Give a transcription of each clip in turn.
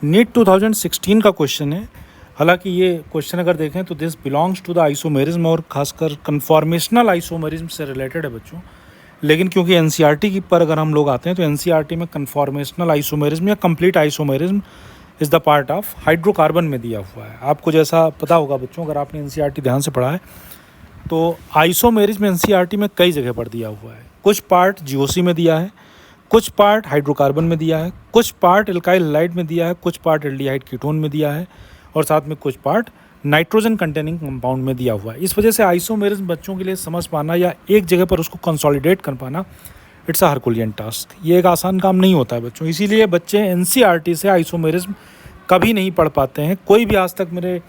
NEET 2016 का question है। हालांकि ये क्वेश्चन अगर देखें तो this belongs to the isomerism और खासकर कन्फॉर्मेशनल आइसोमेरिज्म से रिलेटेड है बच्चों। लेकिन क्योंकि एनसीईआरटी की पर अगर हम लोग आते हैं तो एनसीईआरटी में कन्फॉर्मेशनल आइसोमेरिज्म या complete isomerism is the part of hydrocarbon में दिया हुआ है। आपको जैसा पता होगा बच्चों, अगर आपने एनसीईआरटी ध्यान से पढ़ा है तो आइसोमेरिज्म एनसीईआरटी में कई जगह पर दिया हुआ है। कुछ पार्ट जीओसी में दिया है, कुछ पार्ट हाइड्रोकार्बन में दिया है, कुछ पार्ट एल्काइल हैलाइड में दिया है, कुछ पार्ट एल्डिहाइड कीटोन में दिया है और साथ में कुछ पार्ट नाइट्रोजन कंटेनिंग कंपाउंड में दिया हुआ है। इस वजह से आइसोमेरिज्म बच्चों के लिए समझ पाना या एक जगह पर उसको कंसोलिडेट कर पाना इट्स अ हरकुलियन टास्क। ये एक आसान काम नहीं होता है बच्चों, इसीलिए बच्चे एनसीईआरटी से आइसोमेरिज्म कभी नहीं पढ़ पाते हैं। कोई भी आज तक मेरे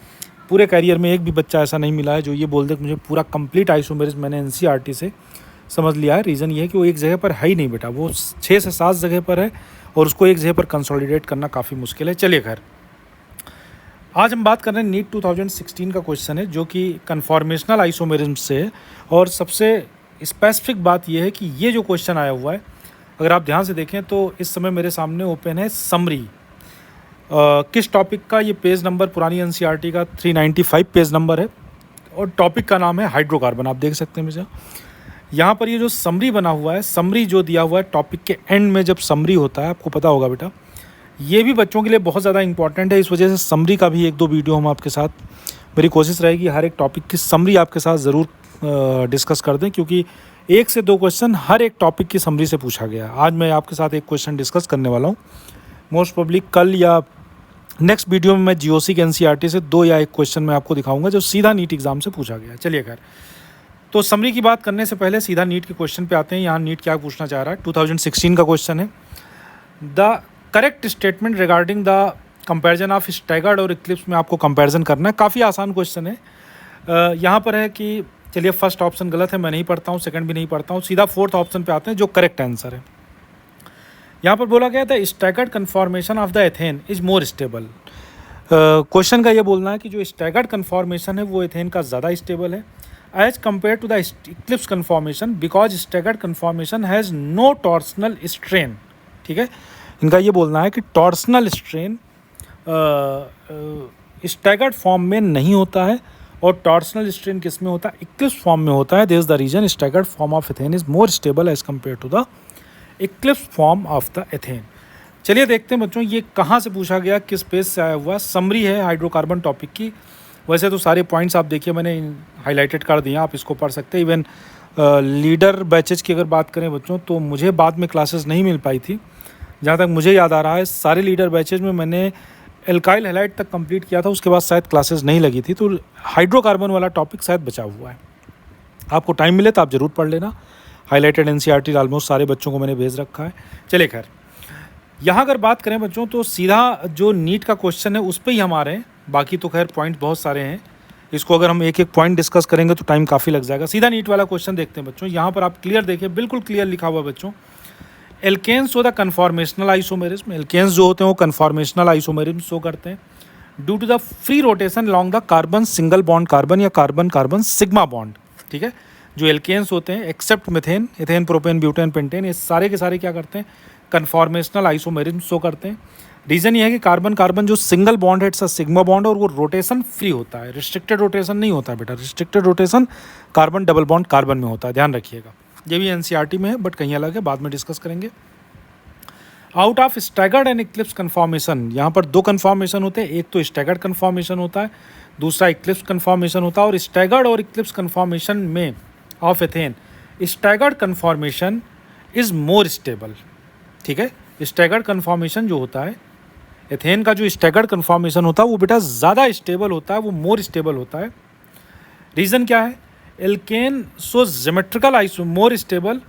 पूरे करियर में एक भी बच्चा ऐसा नहीं मिला है जो ये बोल दे कि मुझे पूरा कंप्लीट आइसोमेरिज्म मैंने एनसीईआरटी से समझ लिया है। रीज़न ये है कि वो एक जगह पर है ही नहीं बेटा, वो 6 से 7 जगह पर है और उसको एक जगह पर कंसोलिडेट करना काफ़ी मुश्किल है। चलिए खैर, आज हम बात कर रहे हैं नीट 2016 का क्वेश्चन है जो कि कन्फॉर्मेशनल आइसोमेरिज्म से है। और सबसे स्पेसिफिक बात यह है कि ये जो क्वेश्चन आया हुआ है, अगर आप ध्यान से देखें तो इस समय मेरे सामने ओपन है समरी। किस टॉपिक का, ये पेज नंबर पुरानी एनसीईआरटी का 395 पेज नंबर है और टॉपिक का नाम है हाइड्रोकार्बन। आप देख सकते हैं मुझे यहाँ पर ये जो समरी बना हुआ है, समरी जो दिया हुआ है टॉपिक के एंड में जब समरी होता है, आपको पता होगा बेटा, ये भी बच्चों के लिए बहुत ज़्यादा इंपॉर्टेंट है। इस वजह से समरी का भी 1-2 वीडियो हम आपके साथ, मेरी कोशिश रहेगी हर एक टॉपिक की समरी आपके साथ ज़रूर डिस्कस कर दें, क्योंकि 1 से 2 क्वेश्चन हर एक टॉपिक की समरी से पूछा गया। आज मैं आपके साथ एक क्वेश्चन डिस्कस करने वाला हूँ। मोस्ट प्रोबेबली कल या नेक्स्ट वीडियो में मैं जीओसी के एनसीईआरटी से 2 या 1 क्वेश्चन मैं आपको दिखाऊंगा जो सीधा नीट एग्जाम से पूछा गया। चलिए खैर, तो समरी की बात करने से पहले सीधा नीट के क्वेश्चन पे आते हैं। यहाँ नीट क्या पूछना चाह रहा है, 2016 का क्वेश्चन है। The correct statement regarding the comparison of staggered और इक्लिप्स में आपको कंपैरिजन करना है। काफ़ी आसान क्वेश्चन है। यहाँ पर है कि चलिए फर्स्ट ऑप्शन गलत है, मैं नहीं पढ़ता हूँ, सेकंड भी नहीं पढ़ता हूँ, सीधा 4th ऑप्शन पे आते हैं जो करेक्ट आंसर है। यहाँ पर बोला गया था staggered conformation of the ethane is more stable. Question का ये बोलना है कि जो स्टैगर्ड कन्फॉर्मेशन है वो एथेन का ज़्यादा स्टेबल है as compared to the eclipse conformation because staggered conformation has no torsional strain. ठीक है, इनका ये बोलना है कि टॉर्सनल स्ट्रेन स्टैगर्ड फॉर्म में नहीं होता है और टॉर्सनल स्ट्रेन किस में होता है, इक्लिप्स फॉर्म में होता है। This is the reason staggered form of ethane is more stable as compared to the eclipse form of the ethane. चलिए देखते हैं बच्चों ये कहाँ से पूछा गया, किस पेज से आया हुआ। समरी है हाइड्रोकार्बन टॉपिक की। वैसे तो सारे पॉइंट्स आप देखिए मैंने हाईलाइटेड कर दिए, आप इसको पढ़ सकते हैं। इवन लीडर बैचेज की अगर बात करें बच्चों तो मुझे बाद में क्लासेस नहीं मिल पाई थी। जहाँ तक मुझे याद आ रहा है सारे लीडर बैचेज में मैंने एल्काइल हैलाइड तक कंप्लीट किया था, उसके बाद शायद क्लासेस नहीं लगी थी, तो हाइड्रोकार्बन वाला टॉपिक शायद बचा हुआ है। आपको टाइम मिले तो आप ज़रूर पढ़ लेना। हाईलाइटेड एनसीईआरटी ऑलमोस्ट सारे बच्चों को मैंने भेज रखा है। चलिए खैर, यहाँ अगर बात करें बच्चों तो सीधा जो नीट का क्वेश्चन है उस पर ही हम आ रहे हैं। बाकी तो खैर पॉइंट बहुत सारे हैं, इसको अगर हम एक एक पॉइंट डिस्कस करेंगे तो टाइम काफ़ी लग जाएगा। सीधा नीट वाला क्वेश्चन देखते हैं बच्चों। यहाँ पर आप क्लियर देखिए, बिल्कुल क्लियर लिखा हुआ है बच्चों, alkanes show the conformational isomerism. Alkanes जो होते हैं वो कन्फॉर्मेशनल आइसोमेरिज्म शो करते हैं due to the free rotation long the carbon single bond carbon या कार्बन कार्बन सिग्मा बॉन्ड। ठीक है, जो एल्केन्स होते हैं except methane, ethane, propane, butane, pentane, ये सारे के सारे क्या करते हैं, कन्फॉर्मेशनल आइसोमेरिज्म शो करते हैं। रीज़न ये है कि कार्बन कार्बन जो सिंगल बॉन्ड है इट्स अ सिग्मा बॉन्ड और वो रोटेशन फ्री होता है, रिस्ट्रिक्टेड रोटेशन नहीं होता है बेटा। Restricted rotation carbon double bond carbon में होता है, ध्यान रखिएगा। ये भी एनसीईआरटी में है बट कहीं अलग है, बाद में डिस्कस करेंगे। Out of staggered and Eclipse conformation, यहाँ पर 2 कन्फॉर्मेशन होते हैं, एक तो स्टैगर्ड कन्फॉर्मेशन होता है, दूसरा इक्लिप्स कन्फॉर्मेशन होता है। और स्टैगर्ड और इक्लिप्स कन्फॉर्मेशन में of ethane staggered conformation is more stable. ठीक है, स्टैगर्ड कन्फॉर्मेशन जो होता है एथेन का, जो स्टैगर्ड कन्फॉर्मेशन होता है वो बेटा ज़्यादा स्टेबल होता है, वो मोर स्टेबल होता है। रीज़न क्या है, alkane so geometrical iso more stable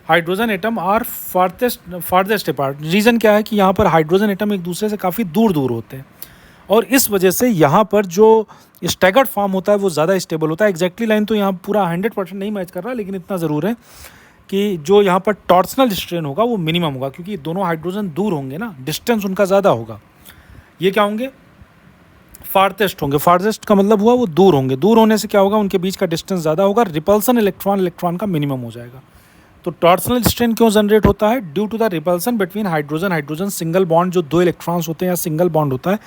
hydrogen atom are farthest apart. Reason क्या है कि यहाँ पर हाइड्रोजन एटम एक दूसरे से काफ़ी दूर दूर होते हैं और इस वजह से यहाँ पर जो स्टैगर्ड फॉर्म होता है वो ज़्यादा स्टेबल होता है। एग्जैक्टली लाइन तो यहाँ पूरा 100% नहीं मैच कर रहा, लेकिन इतना ज़रूर है कि जो यहाँ पर टॉर्सनल स्ट्रेन होगा वो मिनिमम होगा, क्योंकि दोनों हाइड्रोजन दूर होंगे ना, डिस्टेंस उनका ज़्यादा होगा। ये क्या होंगे, फारदेस्ट होंगे। फारदेस्ट का मतलब हुआ वो दूर होंगे, दूर होने से क्या होगा, उनके बीच का डिस्टेंस ज़्यादा होगा, रिपल्सन इलेक्ट्रॉन का मिनिमम हो जाएगा। तो टॉर्सनल स्ट्रेन क्यों जनरेट होता है? Due to the repulsion between hydrogen single bond, जो 2 इलेक्ट्रॉन्स होते हैं या सिंगल बॉन्ड होता है,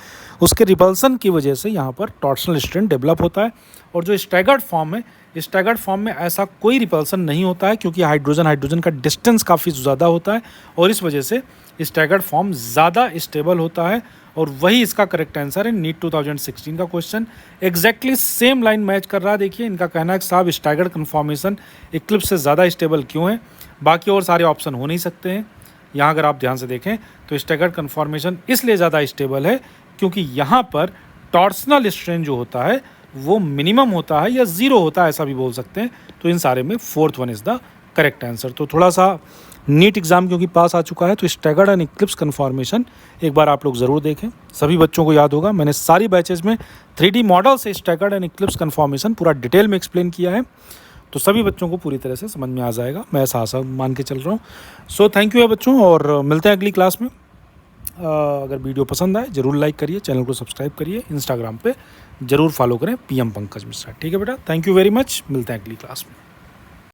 उसके रिपल्सन की वजह से यहाँ पर टॉर्सनल स्ट्रेन डेवलप होता है। और जो स्टैगर्ड फॉर्म है, स्टैगर्ड फॉर्म में ऐसा कोई रिपल्सन नहीं होता है, क्योंकि हाइड्रोजन का डिस्टेंस काफ़ी ज़्यादा होता है और इस वजह से स्टैगर्ड फॉर्म ज़्यादा स्टेबल होता है। और वही इसका करेक्ट आंसर है नीट 2016 का question. Exactly same line match कर रहा है। देखिए, इनका कहना है कि साहब स्टैगर्ड कन्फॉर्मेशन इक्लिप्स से ज़्यादा स्टेबल क्यों है? बाकी और सारे ऑप्शन हो नहीं सकते हैं। यहाँ अगर आप ध्यान से देखें तो स्टैगर्ड कन्फॉर्मेशन इसलिए ज़्यादा स्टेबल है क्योंकि यहाँ पर टॉर्सनल स्ट्रेन जो होता है वो मिनिमम होता है या ज़ीरो होता है, ऐसा भी बोल सकते हैं। तो इन सारे में 4th one is the correct answer. तो थोड़ा सा नीट एग्ज़ाम क्योंकि पास आ चुका है, तो स्टैगर्ड एंड इक्लिप्स कन्फॉर्मेशन एक बार आप लोग ज़रूर देखें। सभी बच्चों को याद होगा, मैंने सारी बैचेज में 3D मॉडल से स्टैगर्ड एंड इक्लिप्स कन्फॉर्मेशन पूरा डिटेल में एक्सप्लेन किया है, तो सभी बच्चों को पूरी तरह से समझ में आ जाएगा, मैं ऐसा आशा मान के चल रहा हूँ। सो थैंक यू है बच्चों, और मिलते हैं अगली क्लास में। अगर वीडियो पसंद आए ज़रूर लाइक करिए, चैनल को सब्सक्राइब करिए, इंस्टाग्राम पे ज़रूर फॉलो करें PM पंकज मिश्रा। ठीक है बेटा, थैंक यू वेरी मच, मिलते हैं अगली क्लास में।